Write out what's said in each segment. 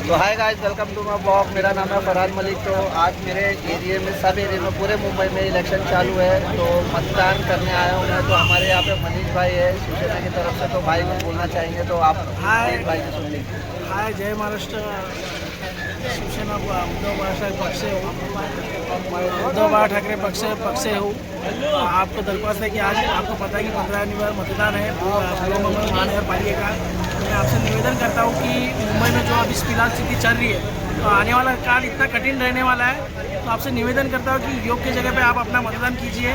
तो hi guys, welcome to my blog. मेरा नाम है फरहान मलिक। तो आज मेरे एरिया में, सब एरिया में, पूरे मुंबई में इलेक्शन चालू है, तो मतदान करने आया हूँ मैं। तो हमारे यहाँ पे मनीष भाई है शिवसेना की तरफ से, तो भाई को बोलना चाहेंगे, तो आप हाय भाई से सुन लीजिए। हाय, जय महाराष्ट्र। शिवसेना उद्धव बाळासाहेब पक्ष से हूँ, उद्धव बाळा ठाकरे पक्ष से हूँ। आपको दरख्वास्त है कि आज आपको पता है कि 15 मतदान है महानगर पालिका का। मैं आपसे निवेदन करता हूँ कि मुंबई में जो अभी फिलहाल स्थिति चल रही है, तो आने वाला काल इतना कठिन रहने वाला है। तो आपसे निवेदन करता हूँ कि योग्य जगह पे आप अपना मतदान कीजिए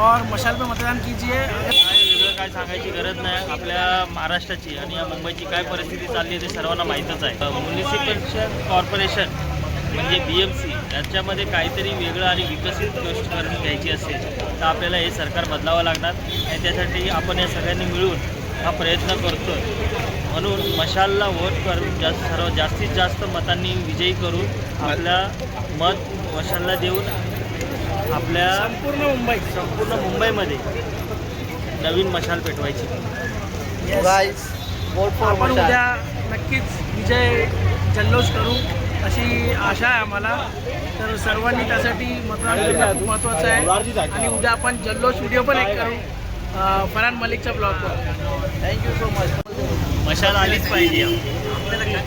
और मशाल पे मतदान कीजिए। वेगळं काय सांगायची गरज नाही। आपल्या महाराष्ट्राची आणि या मुंबईची काय परिस्थिती चालली आहे ते सर्वांना माहीतच आहे। म्युनिसिपल कॉर्पोरेशन म्हणजे BMC याच्यामध्ये काहीतरी वेगळं आणि विकसित गोष्ट करून घ्यायची असेल तर आपल्याला हे सरकार बदलावं लागणार आणि त्यासाठी आपण या सगळ्यांनी मिळून हा प्रयत्न करतो। म्हणून मशालला वोट करून जास्तीत जास्त मतांनी विजयी करून आपल्या मत मशालला देऊन आपल्या संपूर्ण मुंबईमध्ये नवीन मशाल पेटवायची। गाइस, वोट फॉर आपण मशाल। उद्या नक्कीच विजय जल्लोष करू अशी आशा आहे आम्हाला। तर सर्वांनी त्यासाठी मतदान करणं खूप महत्त्वाचं आहे आणि उद्या आपण जल्लोष व्हिडिओ पण एक करू फरहान मलिकच्या ब्लॉगवर। Thank you so much. मशाल आलीच पाहिजे। आपल्याला काय